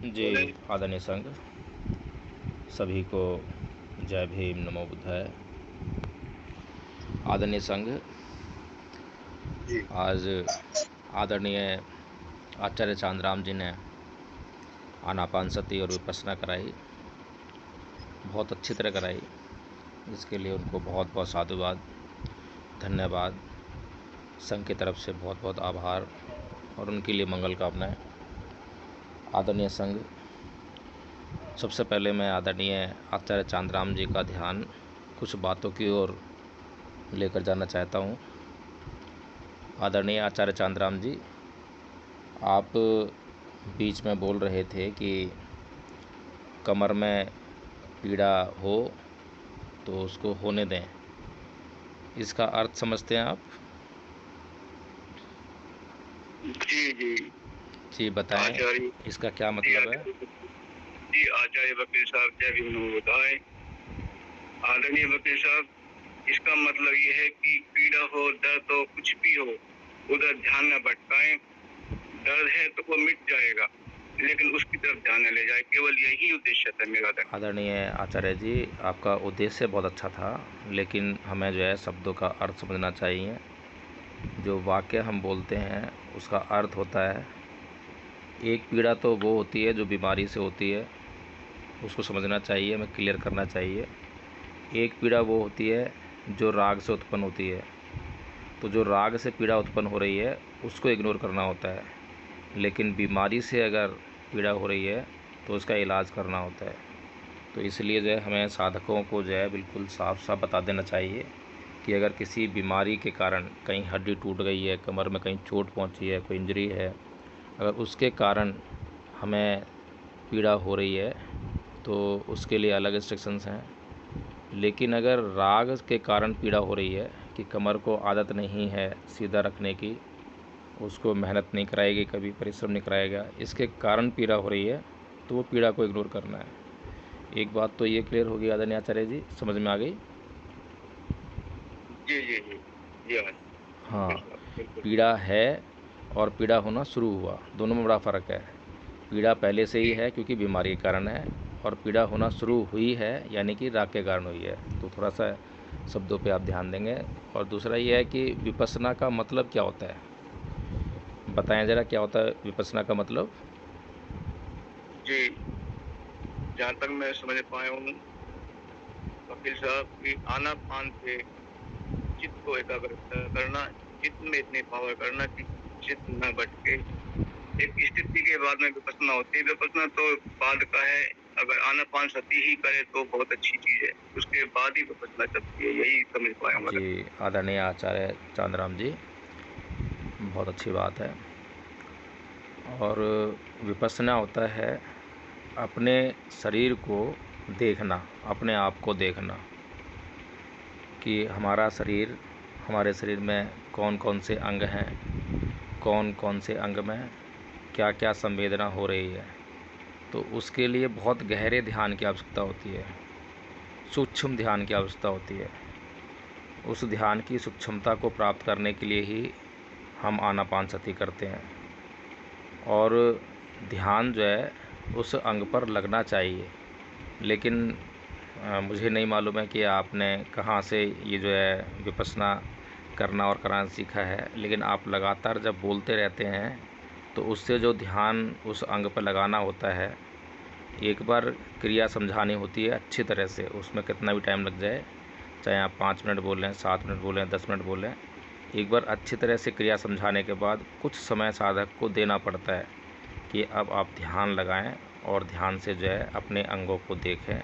जी, आदरणीय संघ, सभी को जय भीम, नमो बुद्धाय। आदरणीय संघ, जी आज आदरणीय आचार्य चांदराम जी ने आनापानसती और विपश्यना कराई, बहुत अच्छी तरह कराई। इसके लिए उनको बहुत बहुत साधुवाद, धन्यवाद, संघ की तरफ से बहुत बहुत आभार और उनके लिए मंगल कामनाएं। आदरणीय संघ, सबसे पहले मैं आदरणीय आचार्य चांदराम जी का ध्यान कुछ बातों की ओर लेकर जाना चाहता हूँ। आदरणीय आचार्य चांदराम जी, आप बीच में बोल रहे थे कि कमर में पीड़ा हो तो उसको होने दें। इसका अर्थ समझते हैं आप? जी जी जी बताएं, आचार्य इसका क्या जी मतलब है? जी आचार्य वकील साहब, जय भीम, नमो बुद्धाय। आदरणीय वकील साहब, इसका मतलब ये है कि पीड़ा हो, दर्द हो, कुछ भी हो, उधर ध्यान न भटकाएं। दर्द है तो वो मिट जाएगा, लेकिन उसकी तरफ ध्यान न ले जाए। केवल यही उद्देश्य था मेरा। आदरणीय आचार्य जी, आपका उद्देश्य बहुत अच्छा था, लेकिन हमें जो है शब्दों का अर्थ समझना चाहिए। जो वाक्य हम बोलते हैं उसका अर्थ होता है, एक पीड़ा तो वो होती है जो बीमारी से होती है, उसको समझना चाहिए, हमें क्लियर करना चाहिए। एक पीड़ा वो होती है जो राग से उत्पन्न होती है, तो जो राग से पीड़ा उत्पन्न हो रही है उसको इग्नोर करना होता है। लेकिन बीमारी से अगर पीड़ा हो रही है तो उसका इलाज करना होता है। तो इसलिए जो है हमें साधकों को जो है बिल्कुल साफ साफ बता देना चाहिए कि अगर किसी बीमारी के कारण कहीं हड्डी टूट गई है, कमर में कहीं चोट पहुंची है, कोई इंजरी है, अगर उसके कारण हमें पीड़ा हो रही है तो उसके लिए अलग इंस्ट्रक्शंस हैं। लेकिन अगर राग के कारण पीड़ा हो रही है कि कमर को आदत नहीं है सीधा रखने की, उसको मेहनत नहीं कराएगी, कभी परिश्रम नहीं कराएगा, इसके कारण पीड़ा हो रही है, तो वो पीड़ा को इग्नोर करना है। एक बात तो ये क्लियर होगी आदरणीय आचार्य जी, समझ में आ गई? जी जी जी जी हाँ, बिल्कुल। पीड़ा है और पीड़ा होना शुरू हुआ, दोनों में बड़ा फ़र्क है। पीड़ा पहले से ही जी है क्योंकि बीमारी के कारण है, और पीड़ा होना शुरू हुई है यानी कि राग के कारण हुई है। तो थोड़ा सा शब्दों पे आप ध्यान देंगे। और दूसरा ये है कि विपश्यना का मतलब क्या होता है, बताएं ज़रा, क्या होता है विपश्यना का मतलब? जी, जहाँ तक मैं समझ पाया हूँ वकील साहब, की आनापान से चित्त को एकाग्र करना, चित्त में इतनी पावर करना कि चित्त न भटके। एक स्थिति के बाद में विपश्यना होती है। विपश्यना तो बाद का है, अगर आनापान सती ही करे तो बहुत अच्छी चीज है, उसके बाद ही विपश्यना चलती है। यही समझ पाया हूँ। जी, आदरणीय आचार्य चांदराम जी, बहुत अच्छी बात है। और विपश्यना होता है अपने शरीर को देखना, अपने आप को देखना कि हमारा शरीर, हमारे शरीर में कौन कौन से अंग हैं, कौन कौन से अंग में क्या क्या संवेदना हो रही है। तो उसके लिए बहुत गहरे ध्यान की आवश्यकता होती है, सूक्ष्म ध्यान की आवश्यकता होती है। उस ध्यान की सूक्ष्मता को प्राप्त करने के लिए ही हम आनापानसती करते हैं। और ध्यान जो है उस अंग पर लगना चाहिए। लेकिन मुझे नहीं मालूम है कि आपने कहाँ से ये जो है विपश्यना करना और कराना सीखा है, लेकिन आप लगातार जब बोलते रहते हैं तो उससे जो ध्यान उस अंग पर लगाना होता है, एक बार क्रिया समझानी होती है अच्छी तरह से, उसमें कितना भी टाइम लग जाए, चाहे आप 5 मिनट बोलें, 7 मिनट बोलें, 10 मिनट बोलें, एक बार अच्छी तरह से क्रिया समझाने के बाद कुछ समय साधक को देना पड़ता है कि अब आप ध्यान लगाएं और ध्यान से जो है अपने अंगों को देखें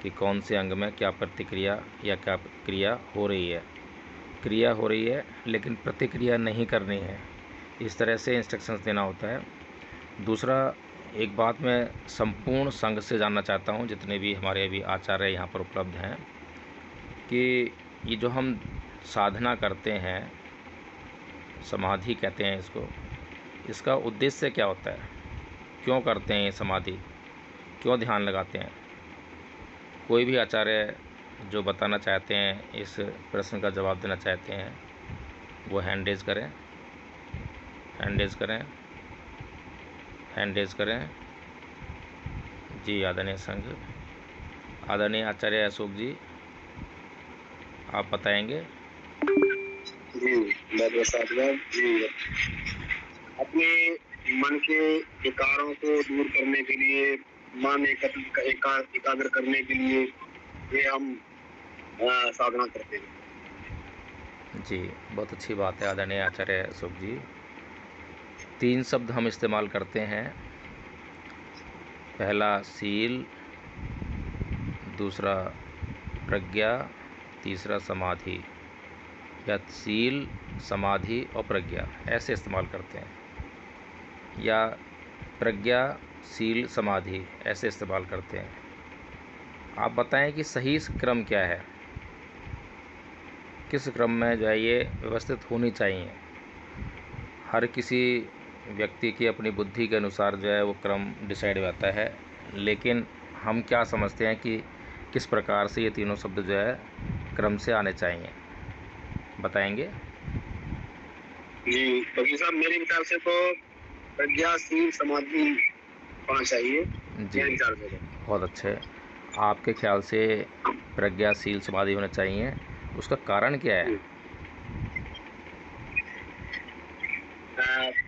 कि कौन से अंग में क्या प्रतिक्रिया या क्या क्रिया हो रही है। क्रिया हो रही है लेकिन प्रतिक्रिया नहीं करनी है, इस तरह से इंस्ट्रक्शंस देना होता है। दूसरा, एक बात मैं संपूर्ण संघ से जानना चाहता हूँ, जितने भी हमारे अभी आचार्य यहाँ पर उपलब्ध हैं, कि ये जो हम साधना करते हैं, समाधि कहते हैं इसको, इसका उद्देश्य क्या होता है? क्यों करते हैं ये समाधि, क्यों ध्यान लगाते हैं? कोई भी आचार्य जो बताना चाहते हैं, इस प्रश्न का जवाब देना चाहते हैं, वो हैंड रेज करें, हैंड रेज करें, हैंड रेज करें। जी आदरणीय संघ, आदरणीय आचार्य अशोक जी, आप बताएंगे। जी बहुत बहुत साधुवाद जी। अपने मन के विकारों को दूर करने के लिए, मन एकाग्र करने के लिए ये हम साधना करते हैं। जी बहुत अच्छी बात है आदरणीय आचार्य अशोक जी। 3 शब्द हम इस्तेमाल करते हैं, पहला सील, दूसरा प्रज्ञा, तीसरा समाधि, या सील, समाधि और प्रज्ञा ऐसे इस्तेमाल करते हैं, या प्रज्ञा, सील, समाधि ऐसे इस्तेमाल करते हैं। आप बताएं कि सही क्रम क्या है, किस क्रम में जो है ये व्यवस्थित होनी चाहिए। हर किसी व्यक्ति की अपनी बुद्धि के अनुसार जो है वो क्रम डिसाइड होता है, लेकिन हम क्या समझते हैं कि किस प्रकार से ये तीनों शब्द जो है क्रम से आने चाहिए, बताएंगे। जी वकील साहब, मेरे विचार से तो प्रज्ञा, सील, समाधि होना चाहिए जी मेरे विचार से। बहुत अच्छे, आपके ख्याल से प्रज्ञा, सील, समाधि होना चाहिए, उसका कारण क्या है?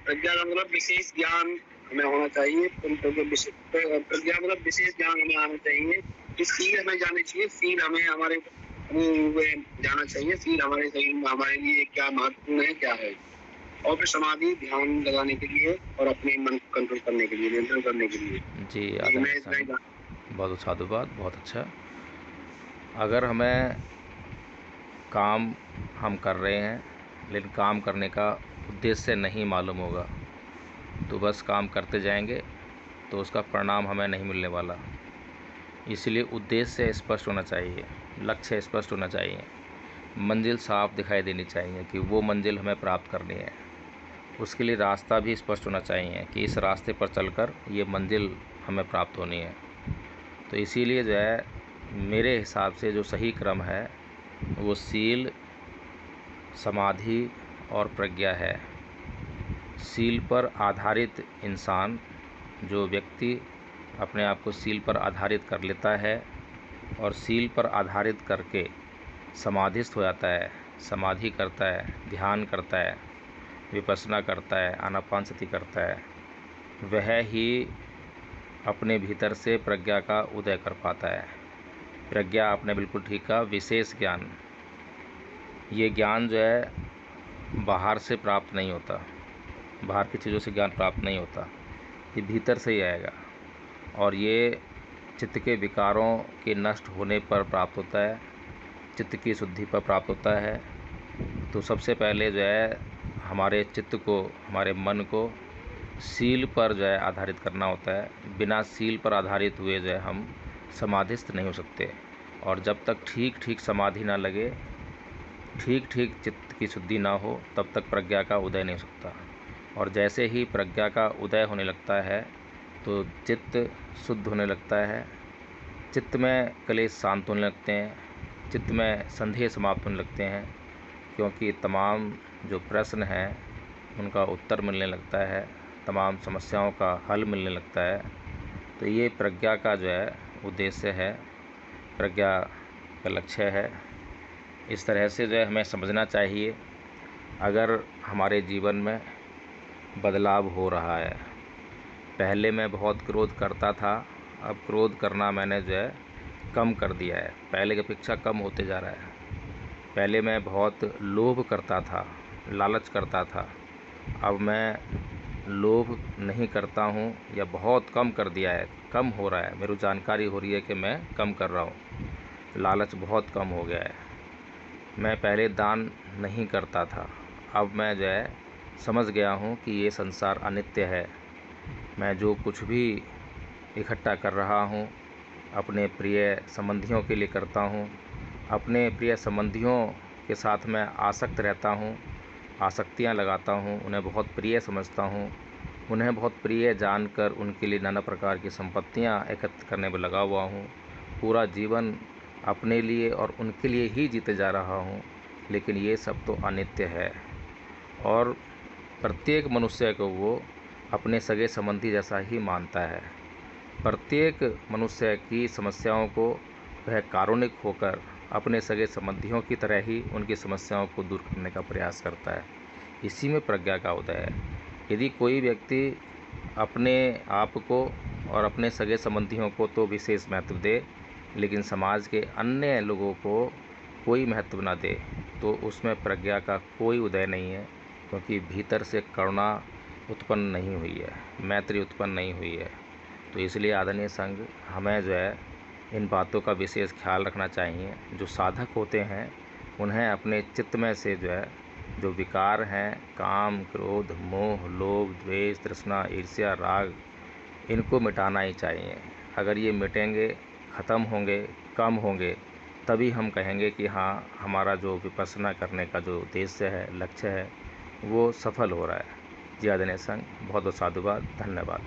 प्रज्ञा का मतलब विशेष ज्ञान हमें होना चाहिए। प्रज्ञा मतलब विशेष ज्ञान हमें आना चाहिए। सील हमें जानी चाहिए, सील हमें हमारे जाना चाहिए, सील हमारे शरीर में हमारे लिए क्या महत्वपूर्ण है, क्या है। और फिर समाधि ध्यान लगाने के लिए और अपने मन को कंट्रोल करने के लिए, नियंत्रण करने के लिए। जी बहुत साधुवाद, बहुत अच्छा। अगर हमें काम हम कर रहे हैं लेकिन काम करने का उद्देश्य नहीं मालूम होगा तो बस काम करते जाएंगे तो उसका परिणाम हमें नहीं मिलने वाला। इसलिए उद्देश्य स्पष्ट होना चाहिए, लक्ष्य स्पष्ट होना चाहिए, मंजिल साफ दिखाई देनी चाहिए कि वो मंजिल हमें प्राप्त करनी है। उसके लिए रास्ता भी स्पष्ट होना चाहिए कि इस रास्ते पर चलकर ये मंजिल हमें प्राप्त होनी है। तो इसीलिए जो है मेरे हिसाब से जो सही क्रम है वो सील, समाधि और प्रज्ञा है। सील पर आधारित इंसान, जो व्यक्ति अपने आप को सील पर आधारित कर लेता है और सील पर आधारित करके समाधिस्थ हो जाता है, समाधि करता है, ध्यान करता है, विपश्यना करता है, आनापानसति करता है, वह ही अपने भीतर से प्रज्ञा का उदय कर पाता है। प्रज्ञा आपने बिल्कुल ठीक कहा, विशेष ज्ञान। ये ज्ञान जो है बाहर से प्राप्त नहीं होता, बाहर की चीज़ों से ज्ञान प्राप्त नहीं होता, ये भीतर से ही आएगा। और ये चित्त के विकारों के नष्ट होने पर प्राप्त होता है, चित्त की शुद्धि पर प्राप्त होता है। तो सबसे पहले जो है हमारे चित्त को, हमारे मन को सील पर जो है आधारित करना होता है। बिना सील पर आधारित हुए जो है हम समाधिस्थ नहीं हो सकते। और जब तक ठीक ठीक समाधि ना लगे, ठीक ठीक चित्त की शुद्धि ना हो, तब तक प्रज्ञा का उदय नहीं हो सकता। और जैसे ही प्रज्ञा का उदय होने लगता है तो चित्त शुद्ध होने लगता है, चित्त में क्लेश शांत होने लगते हैं, चित्त में संदेह समाप्त होने लगते हैं, क्योंकि तमाम जो प्रश्न हैं उनका उत्तर मिलने लगता है, तमाम समस्याओं का हल मिलने लगता है। तो ये प्रज्ञा का जो है उद्देश्य है, प्रज्ञा का लक्ष्य है। इस तरह से जो है हमें समझना चाहिए। अगर हमारे जीवन में बदलाव हो रहा है, पहले मैं बहुत क्रोध करता था, अब क्रोध करना मैंने जो है कम कर दिया है, पहले की अपेक्षा कम होते जा रहा है। पहले मैं बहुत लोभ करता था, लालच करता था, अब मैं लोभ नहीं करता हूँ या बहुत कम कर दिया है, कम हो रहा है, मेरी जानकारी हो रही है कि मैं कम कर रहा हूँ, लालच बहुत कम हो गया है। मैं पहले दान नहीं करता था, अब मैं जो है समझ गया हूँ कि ये संसार अनित्य है। मैं जो कुछ भी इकट्ठा कर रहा हूँ अपने प्रिय संबंधियों के लिए करता हूँ, अपने प्रिय संबंधियों के साथ मैं आसक्त रहता हूँ, आसक्तियाँ लगाता हूँ, उन्हें बहुत प्रिय समझता हूँ, उन्हें बहुत प्रिय जानकर उनके लिए नाना प्रकार की संपत्तियाँ एकत्र करने में लगा हुआ हूँ। पूरा जीवन अपने लिए और उनके लिए ही जीते जा रहा हूँ, लेकिन ये सब तो अनित्य है। और प्रत्येक मनुष्य को वो अपने सगे संबंधी जैसा ही मानता है। प्रत्येक मनुष्य की समस्याओं को वह कारुणिक होकर अपने सगे संबंधियों की तरह ही उनकी समस्याओं को दूर करने का प्रयास करता है। इसी में प्रज्ञा का उदय है। यदि कोई व्यक्ति अपने आप को और अपने सगे संबंधियों को तो विशेष महत्व दे, लेकिन समाज के अन्य लोगों को कोई महत्व ना दे, तो उसमें प्रज्ञा का कोई उदय नहीं है, क्योंकि भीतर से करुणा उत्पन्न नहीं हुई है, मैत्री उत्पन्न नहीं हुई है। तो इसलिए आदरणीय संघ, हमें जो है इन बातों का विशेष ख्याल रखना चाहिए। जो साधक होते हैं उन्हें अपने चित्त में से जो है जो विकार हैं, काम, क्रोध, मोह, लोभ, द्वेष, तृष्णा, ईर्ष्या, राग, इनको मिटाना ही चाहिए। अगर ये मिटेंगे, ख़त्म होंगे, कम होंगे, तभी हम कहेंगे कि हाँ, हमारा जो विपश्यना करने का जो उद्देश्य है, लक्ष्य है, वो सफल हो रहा है। जी आदरणीय संघ, बहुत बहुत साधुवाद, धन्यवाद।